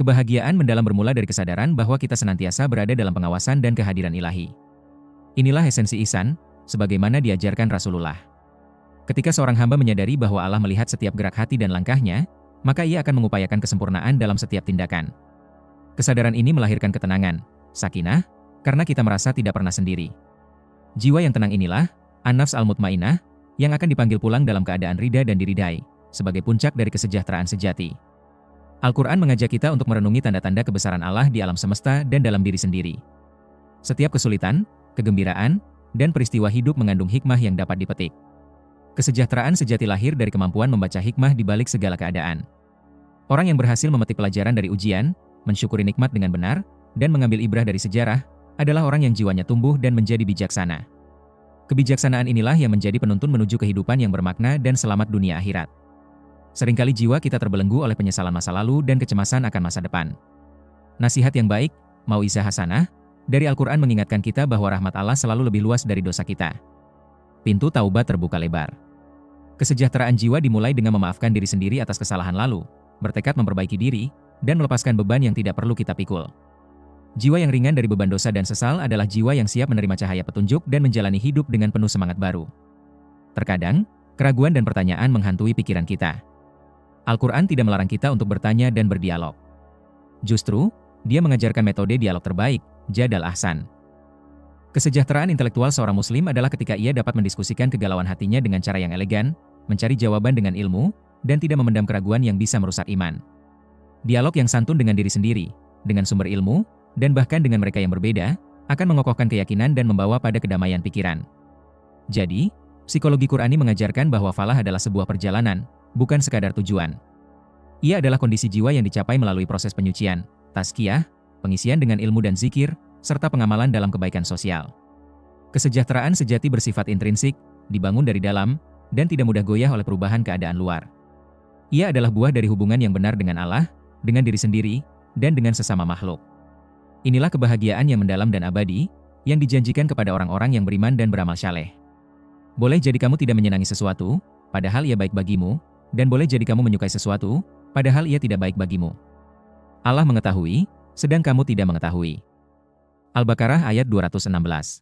Kebahagiaan mendalam bermula dari kesadaran bahwa kita senantiasa berada dalam pengawasan dan kehadiran ilahi. Inilah esensi ihsan, sebagaimana diajarkan Rasulullah. Ketika seorang hamba menyadari bahwa Allah melihat setiap gerak hati dan langkahnya, maka ia akan mengupayakan kesempurnaan dalam setiap tindakan. Kesadaran ini melahirkan ketenangan, sakinah, karena kita merasa tidak pernah sendiri. Jiwa yang tenang inilah, an-nafs al-mutmainnah, yang akan dipanggil pulang dalam keadaan ridha dan diridai, sebagai puncak dari kesejahteraan sejati. Al-Quran mengajak kita untuk merenungi tanda-tanda kebesaran Allah di alam semesta dan dalam diri sendiri. Setiap kesulitan, kegembiraan, dan peristiwa hidup mengandung hikmah yang dapat dipetik. Kesejahteraan sejati lahir dari kemampuan membaca hikmah di balik segala keadaan. Orang yang berhasil memetik pelajaran dari ujian, mensyukuri nikmat dengan benar, dan mengambil ibrah dari sejarah, adalah orang yang jiwanya tumbuh dan menjadi bijaksana. Kebijaksanaan inilah yang menjadi penuntun menuju kehidupan yang bermakna dan selamat dunia akhirat. Seringkali jiwa kita terbelenggu oleh penyesalan masa lalu dan kecemasan akan masa depan. Nasihat yang baik, mau'izah hasanah, dari Al-Quran mengingatkan kita bahwa rahmat Allah selalu lebih luas dari dosa kita. Pintu taubat terbuka lebar. Kesejahteraan jiwa dimulai dengan memaafkan diri sendiri atas kesalahan lalu, bertekad memperbaiki diri, dan melepaskan beban yang tidak perlu kita pikul. Jiwa yang ringan dari beban dosa dan sesal adalah jiwa yang siap menerima cahaya petunjuk dan menjalani hidup dengan penuh semangat baru. Terkadang, keraguan dan pertanyaan menghantui pikiran kita. Al-Quran tidak melarang kita untuk bertanya dan berdialog. Justru, dia mengajarkan metode dialog terbaik, jadal ahsan. Kesejahteraan intelektual seorang muslim adalah ketika ia dapat mendiskusikan kegalauan hatinya dengan cara yang elegan, mencari jawaban dengan ilmu, dan tidak memendam keraguan yang bisa merusak iman. Dialog yang santun dengan diri sendiri, dengan sumber ilmu, dan bahkan dengan mereka yang berbeda, akan mengokohkan keyakinan dan membawa pada kedamaian pikiran. Jadi, psikologi Qur'ani mengajarkan bahwa falah adalah sebuah perjalanan, bukan sekadar tujuan. Ia adalah kondisi jiwa yang dicapai melalui proses penyucian, tazkiyah, pengisian dengan ilmu dan zikir, serta pengamalan dalam kebaikan sosial. Kesejahteraan sejati bersifat intrinsik, dibangun dari dalam, dan tidak mudah goyah oleh perubahan keadaan luar. Ia adalah buah dari hubungan yang benar dengan Allah, dengan diri sendiri, dan dengan sesama makhluk. Inilah kebahagiaan yang mendalam dan abadi, yang dijanjikan kepada orang-orang yang beriman dan beramal saleh. Boleh jadi kamu tidak menyenangi sesuatu, padahal ia baik bagimu, dan boleh jadi kamu menyukai sesuatu, padahal ia tidak baik bagimu. Allah mengetahui, sedang kamu tidak mengetahui. Al-Baqarah ayat 216.